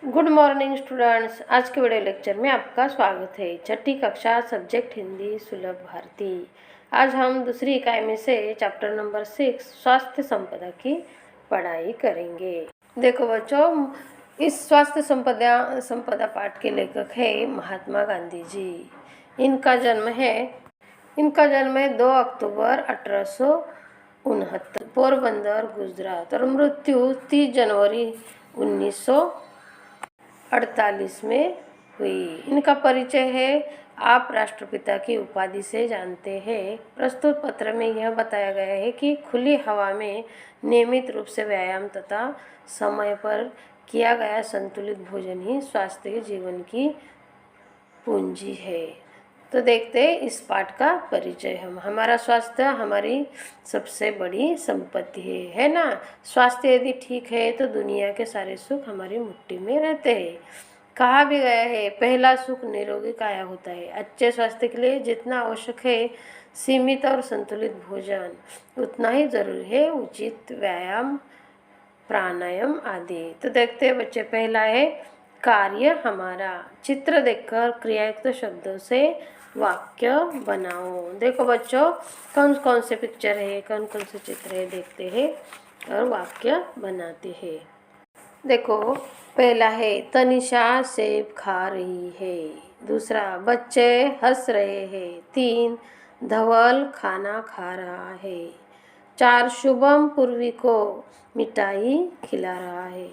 Good morning students. आज के video lecture में आपका स्वागत है। छठी कक्षा सब्जेक्ट हिंदी सुलभ भारती। आज हम दूसरी इकाई में से चैप्टर नंबर 6 स्वास्थ्य संपदा की पढ़ाई करेंगे। देखो बच्चों, इस स्वास्थ्य संपदा पाठ के लेखक है महात्मा गांधी जी। इनका जन्म है 2 अक्टूबर 1869 पोरबंदर गुजरात और मृत्यु 30 जनवरी 1948 में हुई। इनका परिचय है, आप राष्ट्रपिता की उपाधि से जानते हैं। प्रस्तुत पत्र में यह बताया गया है कि खुली हवा में नियमित रूप से व्यायाम तथा समय पर किया गया संतुलित भोजन ही स्वास्थ्य जीवन की पूंजी है। तो देखते हैं इस पाठ का परिचय। हमारा स्वास्थ्य हमारी सबसे बड़ी संपत्ति है ना। स्वास्थ्य यदि ठीक है तो दुनिया के सारे सुख हमारी मुट्ठी में रहते हैं। कहा भी गया है, पहला सुख निरोगी काया होता है। अच्छे स्वास्थ्य के लिए जितना आवश्यक है सीमित और संतुलित भोजन, उतना ही जरूरी है उचित व्यायाम, प्राणायाम आदि। तो देखते हैं बच्चे, पहला है कार्य हमारा। चित्र देखकर क्रियायुक्त शब्दों से वाक्य बनाओ। देखो बच्चों, कौन कौन से पिक्चर है, कौन कौन से चित्र है, देखते हैं और वाक्य बनाते हैं। देखो, पहला है तनिषा सेब खा रही है। दूसरा, बच्चे हंस रहे हैं। 3, धवल खाना खा रहा है। 4, शुभम पूर्वी को मिठाई खिला रहा है।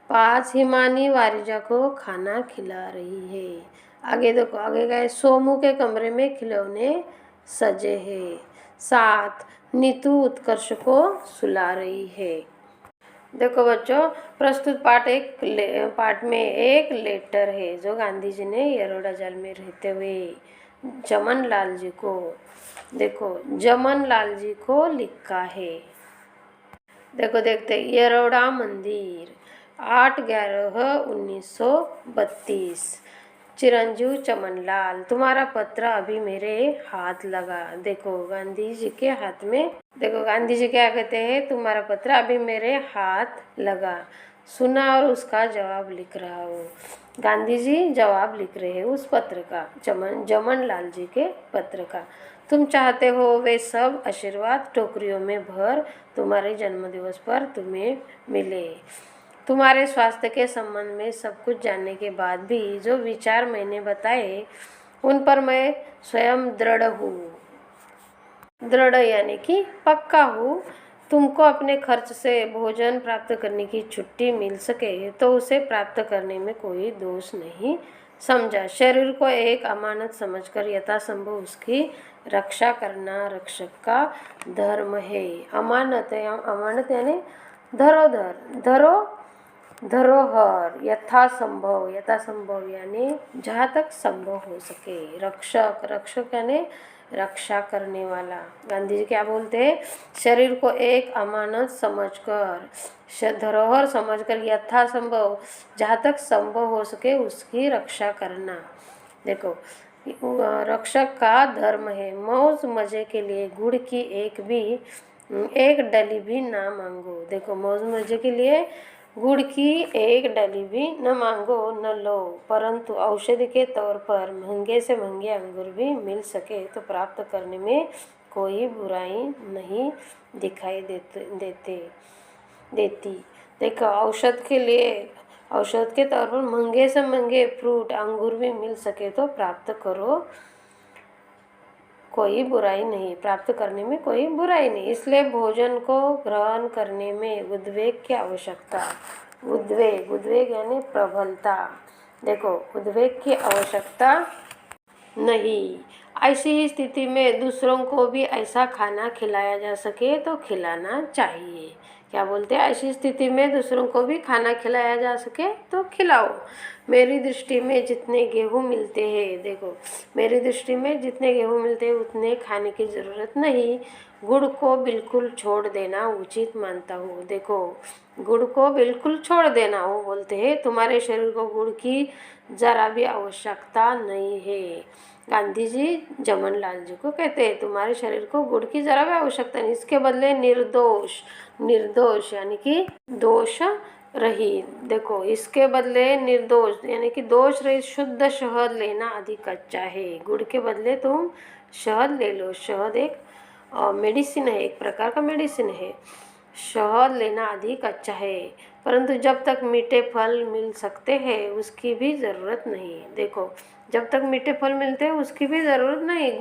5, हिमानी वारिजा को खाना खिला रही है। आगे देखो, आगे गए, सोमू के कमरे में खिलौने सजे हैं। 7, नीतू उत्कर्ष को सुला रही है। देखो बच्चों, प्रस्तुत पाठ में एक लेटर है जो गांधी जी ने यरोड़ा जेल में रहते हुए जमन लाल जी को, देखो जमन लाल जी को लिखा है। देखो देखते, यरोड़ा मंदिर 8/11/1932। चिरंजीव चमनलाल, तुम्हारा पत्र अभी मेरे हाथ लगा। देखो गांधी जी के हाथ में, देखो गांधी जी क्या कहते हैं, तुम्हारा पत्र अभी मेरे हाथ लगा, सुना और उसका जवाब लिख रहा हूँ। गांधी जी जवाब लिख रहे हैं उस पत्र का, जमन लाल जी के पत्र का। तुम चाहते हो वे सब आशीर्वाद टोकरियों में भर तुम्हारे जन्मदिवस पर तुम्हें मिले। तुम्हारे स्वास्थ्य के संबंध में सब कुछ जानने के बाद भी जो विचार मैंने बताए उन पर मैं स्वयं दृढ़ यानी कि पक्का हूँ। तुमको अपने खर्च से भोजन प्राप्त करने की छुट्टी मिल सके तो उसे प्राप्त करने में कोई दोष नहीं समझा। शरीर को एक अमानत समझकर यथासंभव उसकी रक्षा करना रक्षक का धर्म है। अमानत यानी धरोहर, यथासंभव यानी जहाँ तक संभव हो सके। रक्षक यानी रक्षा करने वाला। गांधी जी क्या बोलते हैं, शरीर को एक अमानत समझकर, धरोहर समझकर यथासंभव जहाँ तक संभव हो सके उसकी रक्षा करना। देखो, रक्षक का धर्म है। मौज मजे के लिए गुड़ की एक डली भी ना मांगो। देखो, मौज मजे के लिए गुड़ की एक डली भी न मांगो न लो, परंतु औषधि के तौर पर महंगे से महंगे अंगूर भी मिल सके तो प्राप्त करने में कोई बुराई नहीं दिखाई देती। देखो, औषध के तौर पर महंगे से महंगे फ्रूट अंगूर भी मिल सके तो प्राप्त करो, कोई बुराई नहीं, प्राप्त करने में कोई बुराई नहीं। इसलिए भोजन को ग्रहण करने में उद्वेग की आवश्यकता, उद्वेग यानी प्रबलता। देखो, उद्वेग की आवश्यकता नहीं। ऐसी ही स्थिति में दूसरों को भी ऐसा खाना खिलाया जा सके तो खिलाना चाहिए। क्या बोलते हैं, ऐसी स्थिति में दूसरों को भी खाना खिलाया जा सके तो खिलाओ। मेरी दृष्टि में जितने गेहूँ मिलते हैं, देखो मेरी दृष्टि में जितने गेहूँ मिलते हैं उतने खाने की ज़रूरत नहीं। गुड़ को बिल्कुल छोड़ देना उचित मानता हूँ। देखो, गुड़ को बिल्कुल छोड़ देना, वो बोलते हैं तुम्हारे शरीर को गुड़ की जरा भी आवश्यकता नहीं है। गांधी जी जमन लाल जी को कहते हैं तुम्हारे शरीर को गुड़ की जरा भी आवश्यकता नहीं, इसके बदले निर्दोष यानी कि दोष रही। देखो, इसके बदले निर्दोष यानी कि दोष रहित शुद्ध शहद लेना अधिक अच्छा है। गुड़ के बदले तुम शहद ले लो। शहद एक मेडिसिन है, एक प्रकार का मेडिसिन है। शहद लेना अधिक अच्छा है, परंतु जब तक मीठे फल मिल सकते हैं उसकी भी ज़रूरत नहीं। देखो, जब तक मीठे फल मिलते हैं उसकी भी ज़रूरत नहीं।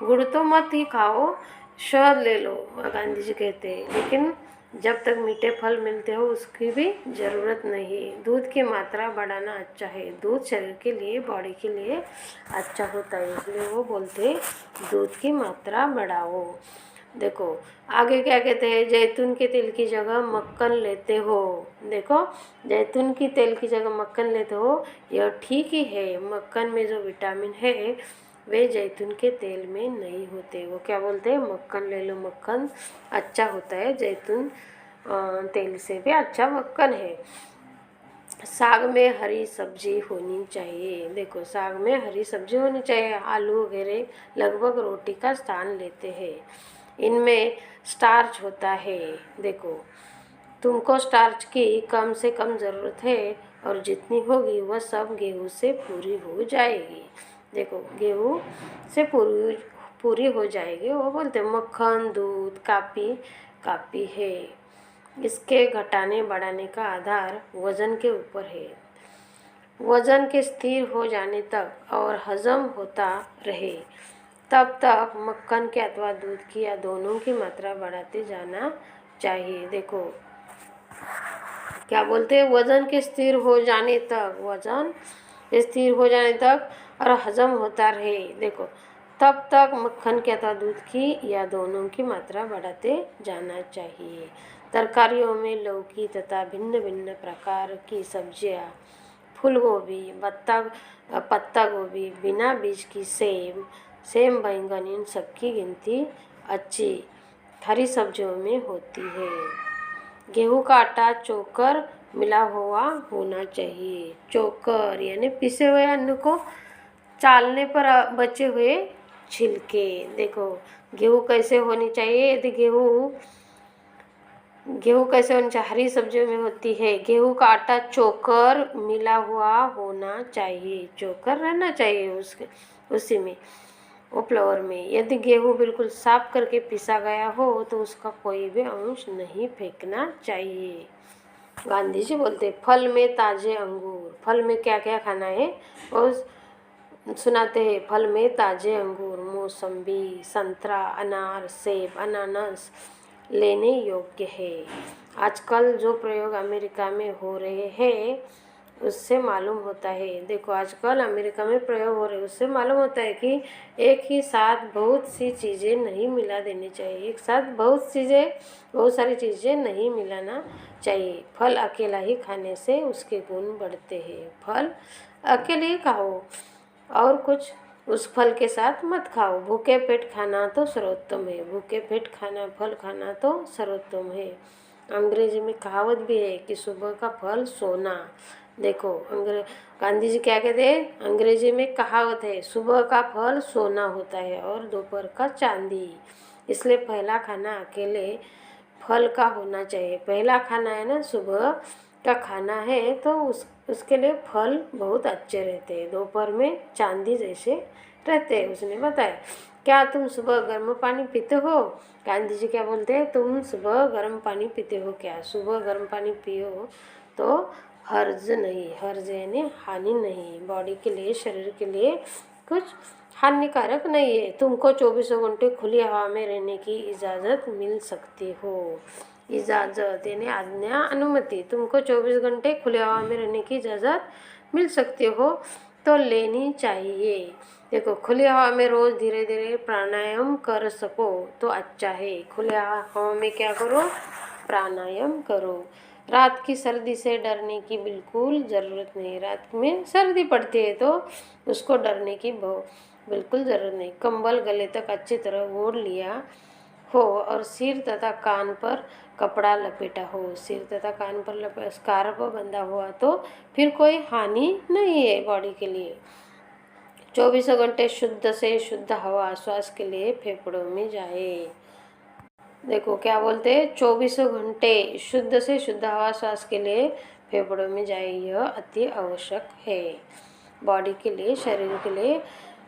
गुड़ तो मत ही खाओ, शहद ले लो, गांधी जी कहते हैं। लेकिन जब तक मीठे फल मिलते हो उसकी भी ज़रूरत नहीं। दूध की मात्रा बढ़ाना अच्छा है। दूध शरीर के लिए, बॉडी के लिए अच्छा होता है, इसलिए वो बोलते हैं दूध की मात्रा बढ़ाओ। देखो, आगे क्या कहते हैं, जैतून के तेल की जगह मक्खन लेते हो। देखो, जैतून की तेल की जगह मक्खन लेते हो, यह ठीक ही है। मक्खन में जो विटामिन है वे जैतून के तेल में नहीं होते। वो क्या बोलते हैं, मक्खन ले लो, मक्खन अच्छा होता है। जैतून तेल से भी अच्छा मक्खन है। साग में हरी सब्जी होनी चाहिए। देखो, साग में हरी सब्जी होनी चाहिए। आलू वगैरह लगभग रोटी का स्थान लेते हैं। इनमें स्टार्च होता है। देखो, तुमको स्टार्च की कम से कम ज़रूरत है और जितनी होगी वह सब गेहूँ से पूरी हो जाएगी। देखो, गेहूँ से पूरी हो जाएगी। वो बोलते मक्खन, दूध, काफ़ी है। इसके घटाने बढ़ाने का आधार वजन के ऊपर है। वजन के स्थिर हो जाने तक और हजम होता रहे तब तक मक्खन के अथवा दूध की या दोनों की मात्रा बढ़ाते जाना चाहिए। देखो, क्या बोलते हैं, वजन के स्थिर हो जाने तक, वजन स्थिर हो जाने तक और हजम होता रहे। देखो, तब तक मक्खन के अथवा दूध की या दोनों की मात्रा बढ़ाते जाना चाहिए। तरकारियों में लौकी तथा भिन्न भिन्न प्रकार की सब्जियां, फूल गोभी, पत्ता गोभी, बिना बीज की सेम बैंगन, इन सबकी गिनती अच्छी हरी सब्जियों में होती है। गेहूं का आटा चोकर मिला हुआ होना चाहिए। चोकर यानी पिसे हुए अन्न को चालने पर बचे हुए छिलके। देखो, गेहूं कैसे होनी चाहिए, यदि गेहूं कैसे होनी चाहिए, हरी सब्जियों में होती है। गेहूं का आटा चोकर मिला हुआ होना चाहिए। चोकर रहना चाहिए उसी में, वो फ्लोर में। यदि गेहूं बिल्कुल साफ करके पिसा गया हो तो उसका कोई भी अंश नहीं फेंकना चाहिए। गांधी जी बोलते फल में ताजे अंगूर। फल में क्या क्या खाना है और सुनाते हैं। फल में ताजे अंगूर, मौसम्बी, संतरा, अनार, सेब, अनानास लेने योग्य है। आजकल जो प्रयोग अमेरिका में हो रहे हैं उससे मालूम होता है। देखो, आजकल अमेरिका में प्रयोग हो रहे हैं उससे मालूम होता है कि एक ही साथ बहुत सी चीज़ें नहीं मिला देनी चाहिए। एक साथ बहुत सारी चीज़ें नहीं मिलाना चाहिए। फल अकेला ही खाने से उसके गुण बढ़ते हैं। फल अकेले ही खाओ और कुछ उस फल के साथ मत खाओ। भूखे पेट खाना तो सर्वोत्तम है। भूखे पेट खाना, फल खाना तो सर्वोत्तम है। अंग्रेजी में कहावत भी है कि सुबह का फल सोना। देखो, गांधी जी क्या कहते हैं, अंग्रेजी में कहावत है, सुबह का फल सोना होता है और दोपहर का चांदी। इसलिए पहला खाना अकेले फल का होना चाहिए। पहला खाना है ना, सुबह का खाना है तो उसके लिए फल बहुत अच्छे रहते हैं। दोपहर में चांदी जैसे रहते हैं। उसने बताया, क्या तुम सुबह गर्म पानी पीते हो? गांधी जी क्या बोलते हैं, तुम सुबह गर्म पानी पीते हो क्या? सुबह गर्म पानी पियो तो हर्ज नहीं, हर्ज यानी हानि नहीं, बॉडी के लिए, शरीर के लिए कुछ हानिकारक नहीं है। तुमको 24 घंटे खुली हवा में रहने की इजाज़त मिल सकती हो। इजाज़त यानी आज्ञा, अनुमति। तुमको 24 घंटे खुली हवा में रहने की इजाज़त मिल सकती हो तो लेनी चाहिए। देखो, खुली हवा में रोज़ धीरे धीरे प्राणायाम कर सको तो अच्छा है। खुली हवा में क्या करो, प्राणायाम करो। रात की सर्दी से डरने की बिल्कुल ज़रूरत नहीं। रात में सर्दी पड़ती है तो उसको डरने की बिल्कुल ज़रूरत नहीं। कंबल गले तक अच्छी तरह ओढ़ लिया हो और सिर तथा कान पर कपड़ा लपेटा हो। सिर तथा कान पर स्कार्फ बंधा हुआ तो फिर कोई हानि नहीं है बॉडी के लिए। 24 घंटे शुद्ध से शुद्ध हवा श्वास के लिए फेफड़ों में जाए। देखो क्या बोलते हैं, 24 घंटे शुद्ध से शुद्ध हवा श्वास के लिए फेफड़ों में जाए, यह अति आवश्यक है। बॉडी के लिए, शरीर के लिए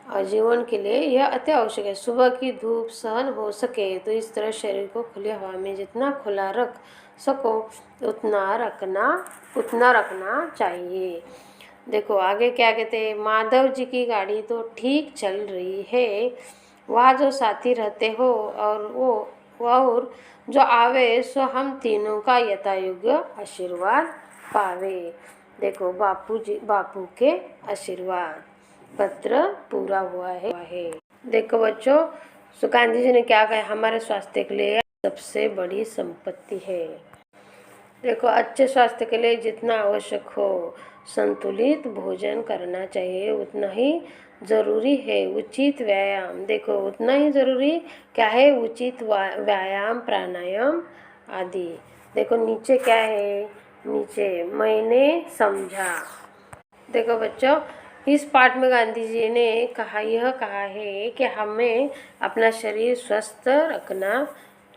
और जीवन के लिए यह अति आवश्यक है। सुबह की धूप सहन हो सके तो इस तरह शरीर को खुली हवा में जितना खुला रख सको उतना रखना चाहिए। देखो आगे क्या कहते हैं, माधव जी की गाड़ी तो ठीक चल रही है, वहाँ जो साथी रहते हो और जो आवे सो हम तीनों का यथायोग्य आशीर्वाद पावे। देखो बापू के आशीर्वाद पत्र पूरा हुआ है। देखो बच्चों, सो गांधी जी ने क्या कहा, हमारे स्वास्थ्य के लिए सबसे बड़ी संपत्ति है। देखो अच्छे स्वास्थ्य के लिए जितना आवश्यक हो संतुलित भोजन करना चाहिए, उतना ही जरूरी है उचित व्यायाम। देखो उतना ही जरूरी क्या है, उचित व्यायाम, प्राणायाम आदि। देखो नीचे क्या है, नीचे मैंने समझा। देखो बच्चों, इस पाठ में गांधी जी ने यह कहा है कि हमें अपना शरीर स्वस्थ रखना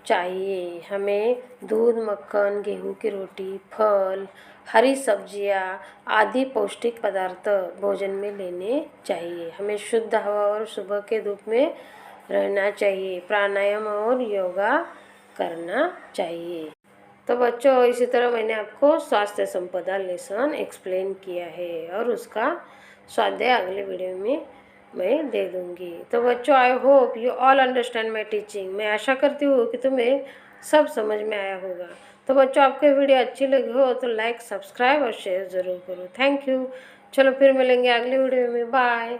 चाहिए। हमें दूध, मक्खन, गेहूं की रोटी, फल, हरी सब्जियां आदि पौष्टिक पदार्थ भोजन में लेने चाहिए। हमें शुद्ध हवा और सुबह के धूप में रहना चाहिए। प्राणायाम और योगा करना चाहिए। तो बच्चों, इसी तरह मैंने आपको स्वास्थ्य संपदा लेसन एक्सप्लेन किया है और उसका स्वाध्याय अगले वीडियो में मैं दे दूंगी। तो बच्चों, I hope you all understand my teaching. मैं आशा करती हूँ कि तुम्हें सब समझ में आया होगा। तो बच्चों, आपको वीडियो अच्छी लगी हो तो लाइक, सब्सक्राइब और शेयर ज़रूर करो। Thank you. चलो फिर मिलेंगे अगले वीडियो में। बाय।